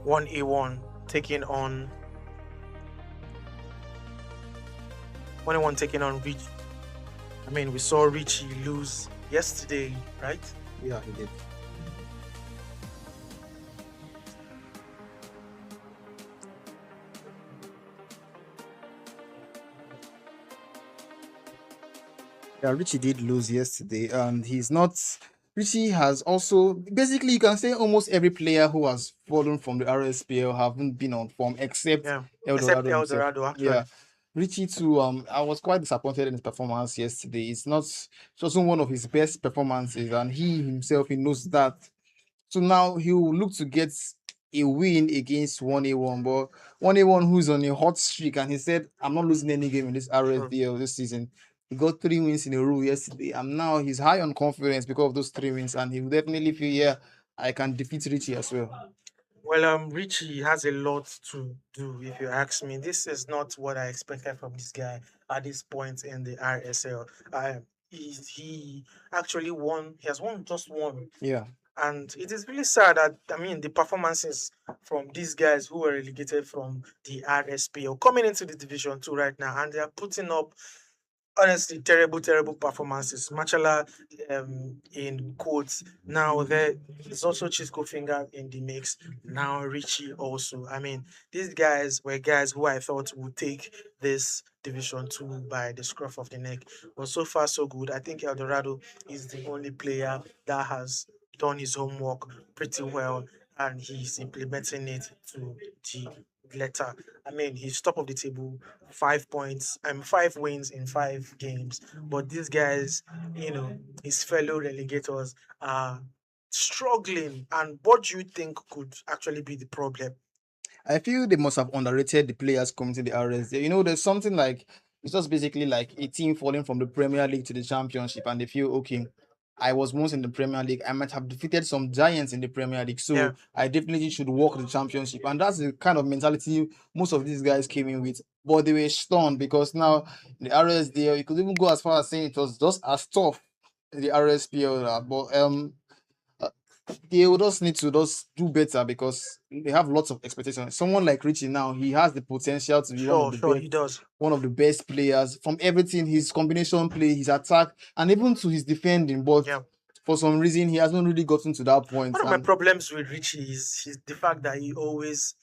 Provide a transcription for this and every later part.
1A1 taking on 1A1 taking on Rich. I mean, we saw Richie lose yesterday, right? Yeah, he did. Yeah, Richie did lose yesterday, and he's not. Richie has also basically you can say almost every player who has fallen from the RSPL haven't been on form except Yeah. El Except Dorado El himself. Dorado, Yeah, actually. Richie too. I was quite disappointed in his performance yesterday. It wasn't one of his best performances, and he himself he knows that. So now he will look to get a win against 1A1, but 1A1 who's on a hot streak, and he said, I'm not losing any game in this True. RSBL this season. He got 3 wins in a row yesterday, and now he's high on confidence because of those 3 wins, and he will definitely feel, yeah, I can defeat Richie as well. Well, Richie has a lot to do, if you ask me. This is not what I expected from this guy at this point in the RSL. He actually won. He has won just one, Yeah. and it is really sad that I mean the performances from these guys who were relegated from the RSPL coming into the Division Two right now, and they are putting up honestly terrible, terrible performances. Machala in quotes. Now there is also Chisco Finger in the mix. Now Richie also. I mean, these guys were guys who I thought would take this Division Two by the scruff of the neck. But so far so good. I think El Dorado is the only player that has done his homework pretty well and he's implementing it to the letter. I mean, he's top of the table, 5 points, 5 wins in 5 games. But these guys, his fellow relegators are struggling. And what do you think could actually be the problem? I feel they must have underrated the players coming to the RS. There's something like it's just basically like a team falling from the Premier League to the Championship, and they feel okay. I was once in the Premier League. I might have defeated some giants in the Premier League, Yeah. so I definitely should walk the championship. And that's the kind of mentality most of these guys came in with. But they were stunned because now the RSDL, you could even go as far as saying it was just as tough in the RSPL. But uh, they will just need to just do better because they have lots of expectations. Someone like Richie now, he has the potential to be Sure, sure, he does. one of the best players from everything, his combination play, his attack, and even to his defending. But Yeah. for some reason, he hasn't really gotten to that point. One of my And problems with Richie is the fact that he's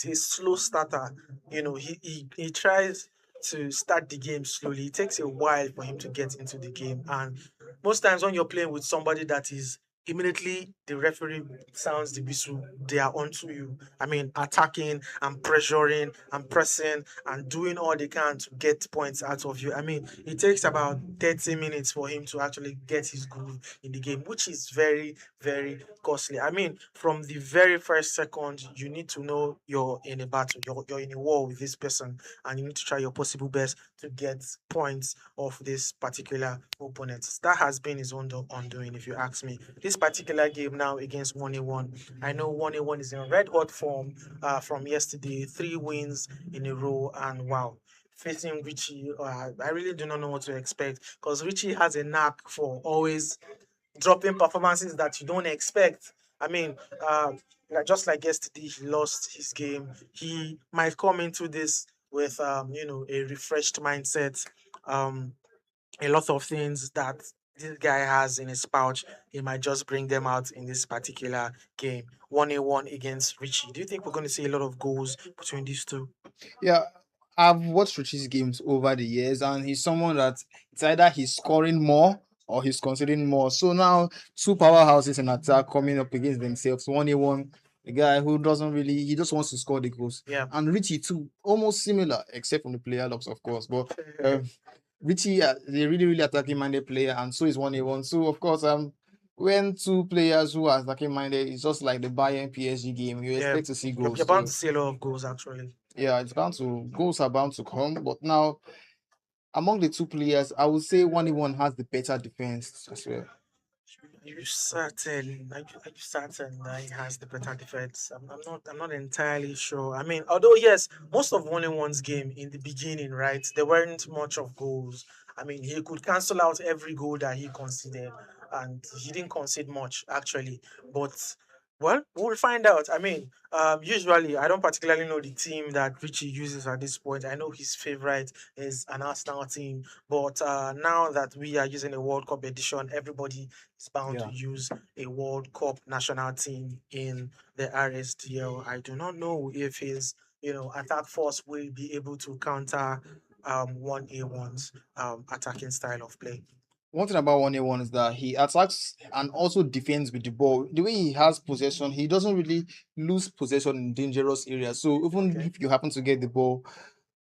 a slow starter. He tries to start the game slowly. It takes a while for him to get into the game. And most times when you're playing with somebody that is immediately the referee sounds the whistle, they are onto you. I mean, attacking and pressuring and pressing and doing all they can to get points out of you. I mean, it takes about 30 minutes for him to actually get his groove in the game, which is very, very costly. I mean, from the very first second, you need to know you're in a battle, you're in a war with this person, and you need to try your possible best to get points of this particular opponent. That has been his own undoing, if you ask me. This particular game now against 1A1, I know 1A1 is in red hot form from yesterday, 3 wins in a row, and wow. Facing Richie, I really do not know what to expect because Richie has a knack for always dropping performances that you don't expect. I mean, just like yesterday, he lost his game. He might come into this with, a refreshed mindset. Um, a lot of things that this guy has in his pouch, he might just bring them out in this particular game. 1A1 against Richie. Do you think we're going to see a lot of goals between these two? yeah, I've watched Richie's games over the years, and he's someone that it's either he's scoring more or he's conceding more. So now two powerhouses in attack coming up against themselves. 1A1, a guy who doesn't really he just wants to score the goals. Yeah. And Richie too, almost similar, except from the player looks, of course. But Richie is a really, really attacking minded player, and so is 1A1. So of course, when two players who are attacking minded, it's just like the Bayern PSG game. You Yeah. expect to see You're goals. bound to So see a lot of goals, actually. yeah, it's bound to goals are bound to come. But now among the two players, I would say 1A1 has the better defense as well. Are you certain that he has the better defense? I'm not entirely sure. I mean, although yes, most of one one's game in the beginning, right? There weren't much of goals. I mean, he could cancel out every goal that he conceded, and he didn't concede much actually. But Well, we'll find out. I mean, usually I don't particularly know the team that Richie uses at this point. I know his favorite is an Arsenal team, but now that we are using a World Cup edition, everybody is bound to Yeah. use a World Cup national team in the RSDL. I do not know if his attack force will be able to counter 1A1's attacking style of play. One thing about 1A1 is that he attacks and also defends with the ball. The way he has possession, he doesn't really lose possession in dangerous areas. So even Okay. if you happen to get the ball,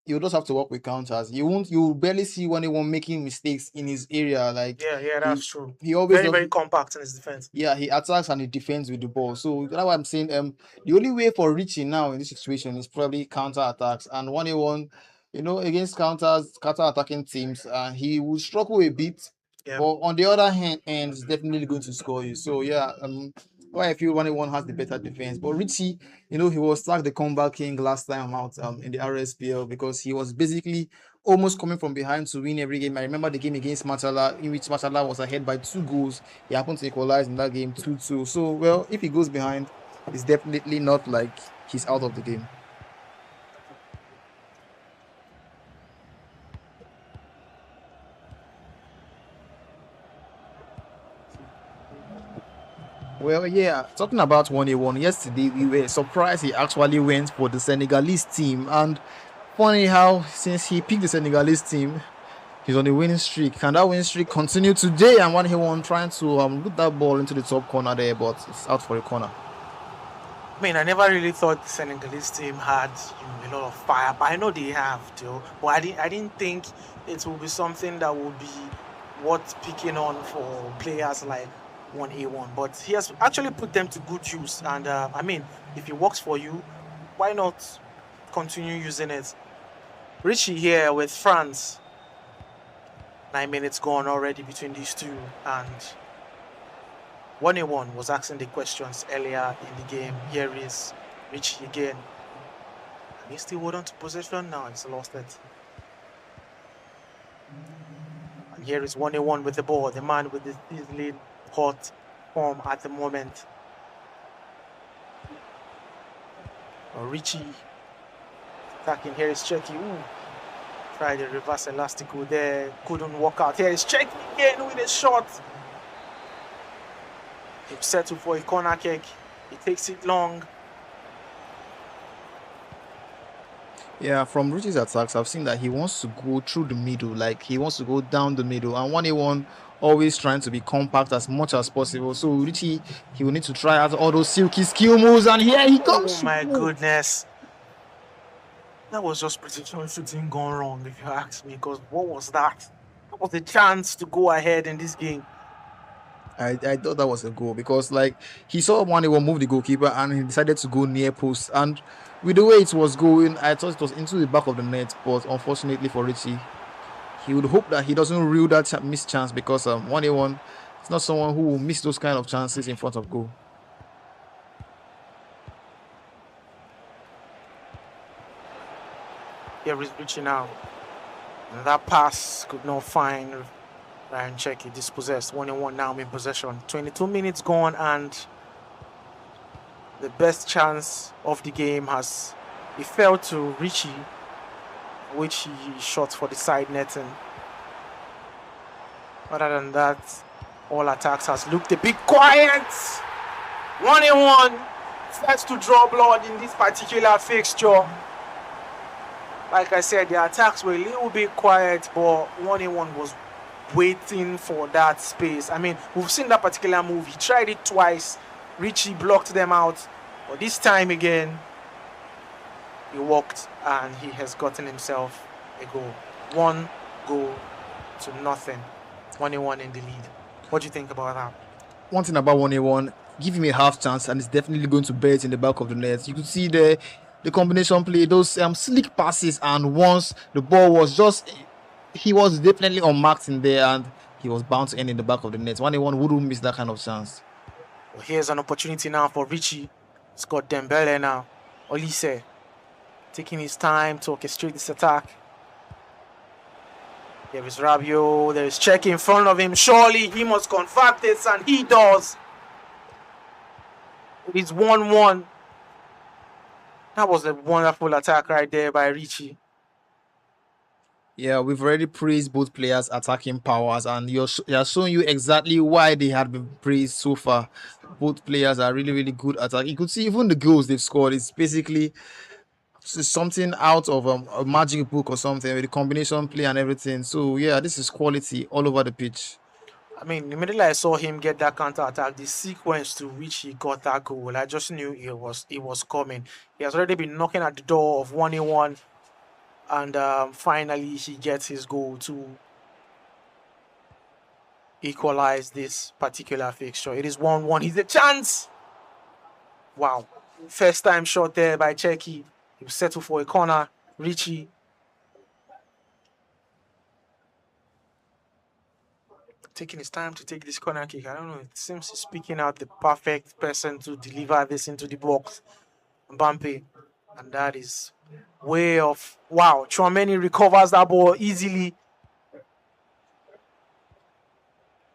you just have to work with counters. You barely see 1A1 making mistakes in his area. Like Yeah, yeah, he that's true. he always Very, does. very compact in his defense. Yeah, he attacks and he defends with the ball. So that's why I'm saying the only way for Richie now in this situation is probably counter attacks. And 1A1, against counter attacking teams, he will struggle a bit. Yeah. But on the other hand, and he's definitely going to score you. So yeah, why I feel 1A1 has the better defense. But Richie, he was like the comeback king last time out in the RSPL because he was basically almost coming from behind to win every game. I remember the game against Matala, in which Matala was ahead by 2 goals. He happened to equalize in that game 2-2. So, well, if he goes behind, it's definitely not like he's out of the game. Well, yeah, talking about 1A1, yesterday we were surprised he actually went for the Senegalese team. And funny how, since he picked the Senegalese team, he's on a winning streak. Can that winning streak continue today? And 1A1 trying to put that ball into the top corner there, but it's out for a corner. I mean, I never really thought the Senegalese team had a lot of fire, but I know they have, too. But I didn't think it will be something that will be worth picking on for players like 1A1. But he has actually put them to good use. And I mean, if it works for you, why not continue using it? Richie here with France. 9 minutes gone already between these two, and 1A1 was asking the questions earlier in the game. Here is Richie again. And he still hold on to possession now. He's lost it. And here is 1A1 with the ball. The man with the sizzling hot form at the moment. Richie attacking. Here is Checky. Ooh. Tried the reverse elastical there. Couldn't work out. Here is Checky again with a shot. He settled for a corner kick. He takes it long. Yeah, from Richie's attacks, I've seen that he wants to go through the middle, like he wants to go down the middle, and 1A1 always trying to be compact as much as possible. So Richie, he will need to try out all those silky skill moves, and here he comes. Oh my goodness. That was just precision shooting gone wrong, if you ask me, because what was that? That was a chance to go ahead in this game. I thought that was a goal because like he saw 1A1 move the goalkeeper and he decided to go near post, and with the way it was going, I thought it was into the back of the net, but unfortunately for Richie, he would hope that he doesn't rule that missed chance because 1A1 is not someone who will miss those kind of chances in front of goal. Here is Richie now. And that pass could not find Ryan Checky. Dispossessed. 1-1 now in possession. 22 minutes gone, and the best chance of the game has it fell to Richie, which he shot for the side netting. Other than that, all attacks has looked a bit quiet. 1-1 starts to draw blood in this particular fixture. Like I said, the attacks were a little bit quiet, but 1-1 was waiting for that space. I mean, we've seen that particular move. He tried it twice. Richie blocked them out. But this time again, he walked and he has gotten himself a goal. 1 goal to nothing. 1-1 in the lead. What do you think about that? One thing about 1A1, give him a half chance and it's definitely going to bear it in the back of the net. You could see the combination play, those slick passes, and once the ball was just, he was definitely unmarked in there and he was bound to end in the back of the net. 1A1 wouldn't miss that kind of chance. Well, here's an opportunity now for Richie. It's got Dembele now. Olise taking his time to orchestrate this attack. There is Rabiot. There is Check in front of him. Surely he must convert this, and he does. It is 1-1. That was a wonderful attack right there by Richie. Yeah, we've already praised both players' attacking powers, and you're showing you exactly why they had been praised so far. Both players are really, really good attack. You could see even the goals they've scored is basically something out of a magic book or something with the combination play and everything. So yeah, this is quality all over the pitch. I mean, immediately I saw him get that counter attack, the sequence to which he got that goal, I just knew it was coming. He has already been knocking at the door of 1-1, and finally he gets his goal to equalize this particular fixture. It is 1-1. He's a chance. Wow. First time shot there by Cheki. He was settled for a corner. Richie taking his time to take this corner kick. I don't know. It seems he's picking out the perfect person to deliver this into the box. Mbampe. And that is way off. Wow. Chouameni recovers that ball easily.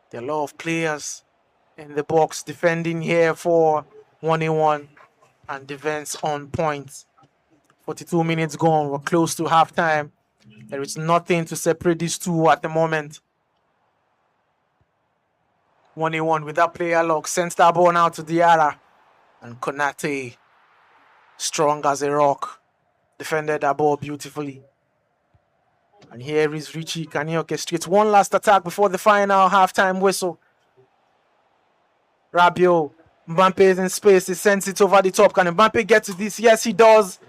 There are a lot of players in the box defending here for 1-1, and defense on point. 42 minutes gone. We're close to halftime. There is nothing to separate these two at the moment. 1-1 with that player lock. Sends that ball now to Diarra. And Konate, strong as a rock, defended that ball beautifully. And here is Richie. Can he orchestrate one last attack before the final halftime whistle? Rabiot. Mbappe is in space. He sends it over the top. Can Mbappe get to this? Yes, he does.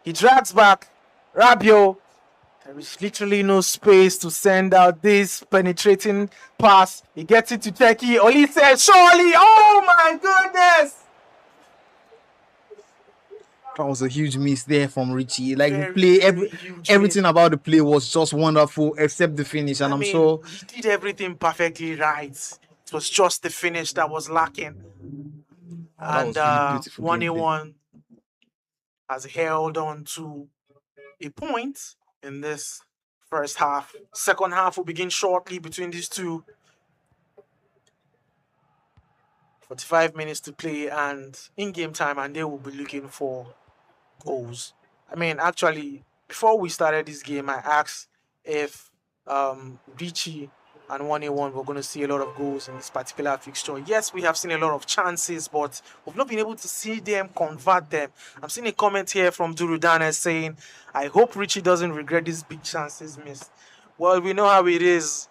He drags back. Rabiot. There is literally no space to send out this penetrating pass. He gets it to Teki. Oli says, surely. Oh my goodness. That was a huge miss there from Richie. Like the Very, play, very huge everything about the play was just wonderful except the finish. And I I'm mean, sure he did everything perfectly right. It was just the finish that was lacking. that was And really beautiful gameplay. 1-1 has held on to a point in this first half. Second half will begin shortly between these two. 45 minutes to play and in-game time, and they will be looking for goals. I mean, actually, before we started this game, I asked if Richie and 1-1 were going to see a lot of goals in this particular fixture. Yes, we have seen a lot of chances, but we've not been able to see them convert them. I'm seeing a comment here from Durudane saying, I hope Richie doesn't regret these big chances missed. Well, we know how it is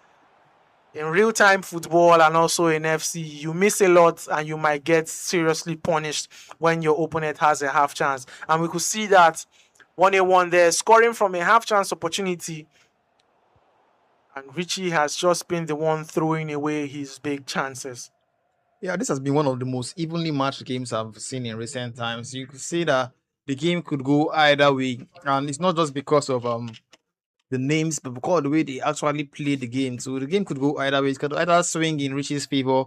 in real-time football and also in FC. You miss a lot and you might get seriously punished when your opponent has a half chance. And we could see that 1-1 there, scoring from a half chance opportunity. And Richie has just been the one throwing away his big chances. Yeah, this has been one of the most evenly matched games I've seen in recent times. You could see that the game could go either way, and it's not just because of the names, but because of the way they actually play the game. So the game could go either way. It could either swing in Richie's favor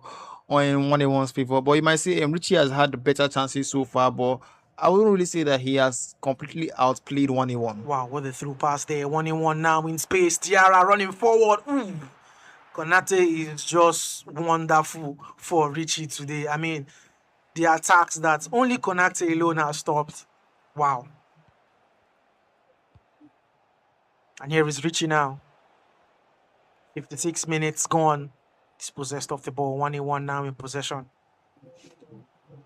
or in 1-1's favor. But you might say Richie has had the better chances so far, but I wouldn't really say that he has completely outplayed 1-1. Wow, what a through pass there. 1-1 now in space. Diarra running forward. Ooh. Konate is just wonderful for Richie today. I mean, the attacks that only Konate alone has stopped. Wow. And here is Richie now. 56 minutes gone. He's possessed of the ball. 1-1 now in possession.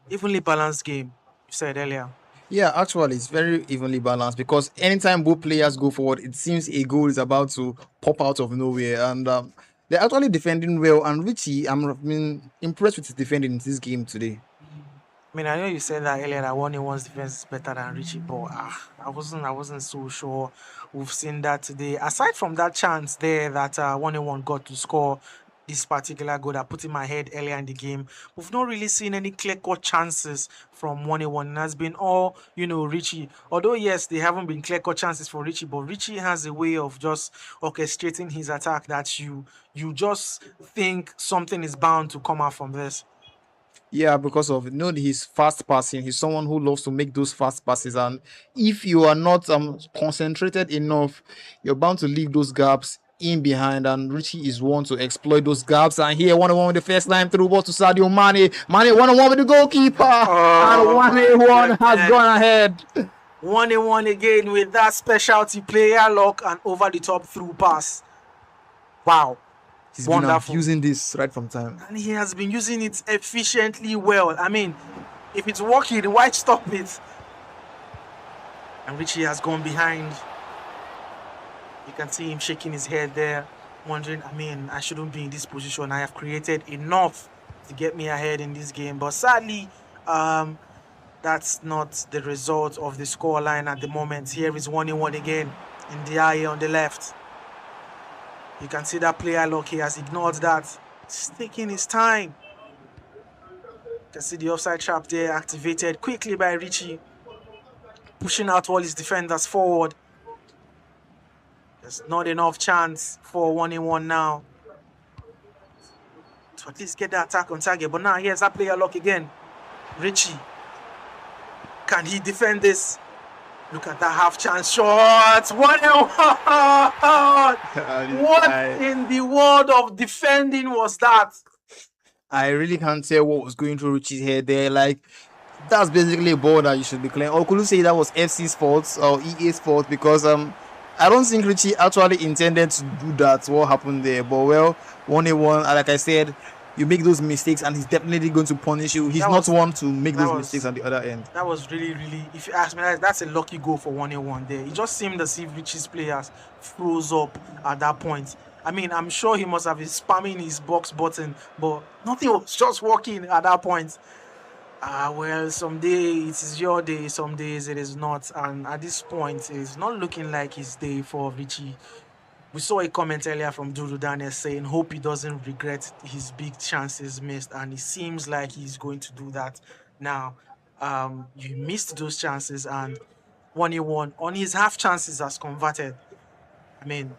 Evenly balanced game, you said earlier. Yeah, actually, it's very evenly balanced because anytime both players go forward, it seems a goal is about to pop out of nowhere. And they're actually defending well. And Richie, I'm impressed with his defending in this game today. I mean, I know you said that earlier that 1-1's defense is better than Richie, but I wasn't so sure we've seen that today. Aside from that chance there that 1-1 got to score this particular goal that put him ahead earlier in the game, we've not really seen any clear-cut chances from 1-1. It has been all, Richie. Although, yes, they haven't been clear-cut chances for Richie, but Richie has a way of just orchestrating his attack that you just think something is bound to come out from this. Yeah, because of his fast passing. He's someone who loves to make those fast passes, and if you are not concentrated enough, you're bound to leave those gaps in behind, and Richie is one to exploit those gaps. And here, 1-on-1 with the first line through ball to Sadio Mane. Mane 1-on-1 with the goalkeeper, and Oh my 1-1 has goodness. gone ahead. 1-1 again with that specialty player lock and over the top through pass. Wow. He's Wonderful. been using this right from time. And he has been using it efficiently well. I mean, if it's working, why stop it? And Richie has gone behind. You can see him shaking his head there, wondering, I mean, I shouldn't be in this position. I have created enough to get me ahead in this game. But sadly, that's not the result of the scoreline at the moment. Here is 1-1 again in the eye on the left. You can see that player lock, he has ignored that. He's taking his time. You can see the offside trap there activated quickly by Richie, pushing out all his defenders forward. There's not enough chance for 1-1 now to at least get the attack on target. But now here's that player lock again. Richie, can he defend this? Look at that half chance shot. 1-1. What in the world of defending was that? I really can't tell what was going through Richie's head there. Like, that's basically a ball that you should be clearing. Or could you say that was FC's fault or EA's fault? Because I don't think Richie actually intended to do that. What happened there? But well, 1-1. Like I said, you make those mistakes, and he's definitely going to punish you. He's not one to make those mistakes on the other end. That was really, if you ask me, that's a lucky goal for 1-1 there. It just seemed as if Richie's players froze up at that point. I mean, I'm sure he must have been spamming his box button, but nothing was just working at that point. Well, some days it is your day, some days it is not. And at this point, it's not looking like his day for Richie. We saw a comment earlier from Duru Daniel saying, hope he doesn't regret his big chances missed. And it seems like he's going to do that now. You missed those chances, and 1-1 on his half chances has converted. I mean,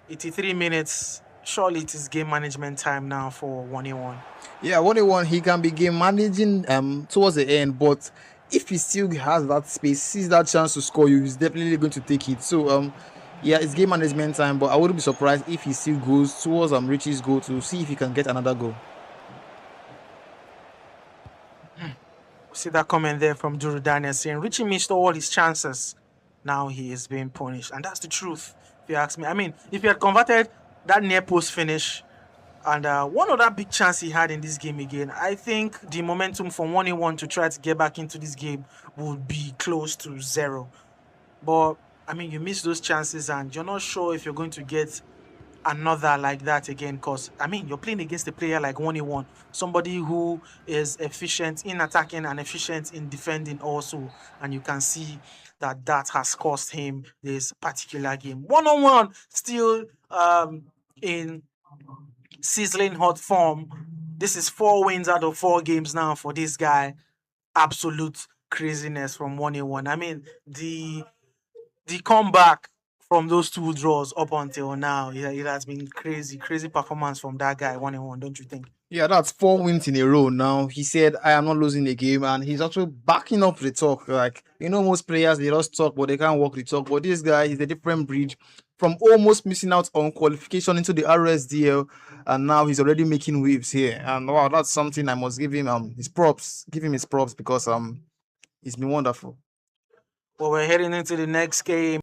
83 minutes. Surely it is game management time now for 1-1. Yeah, 1-1, he can be game managing towards the end, but if he still has that space, sees that chance to score you, he's definitely going to take it. So yeah, it's game management time, but I wouldn't be surprised if he still goes towards Richie's goal to see if he can get another goal. See that comment there from Duru Daniel saying Richie missed all his chances. Now he is being punished. And that's the truth, if you ask me. I mean, if he had converted that near post finish and one other big chance he had in this game again, I think the momentum from 1-1 to try to get back into this game would be close to 0. But, I mean, you miss those chances and you're not sure if you're going to get another like that again, because I mean you're playing against a player like 1-1, somebody who is efficient in attacking and efficient in defending also, and you can see that has cost him this particular game. 1-1 still in sizzling hot form. This is 4 wins out of 4 games now for this guy. Absolute craziness from 1-1. I mean the comeback from those 2 draws up until now, it has been crazy performance from that guy. 1-1, don't you think? Yeah, that's 4 wins in a row now. He said, I am not losing the game, and he's actually backing up the talk. Like, most players, they just talk, but they can't walk the talk. But this guy is a different breed. From almost missing out on qualification into the RSDL, and now he's already making waves here. And wow, that's something I must give him his props. Give him his props because he's been wonderful. Well, we're heading into the next game.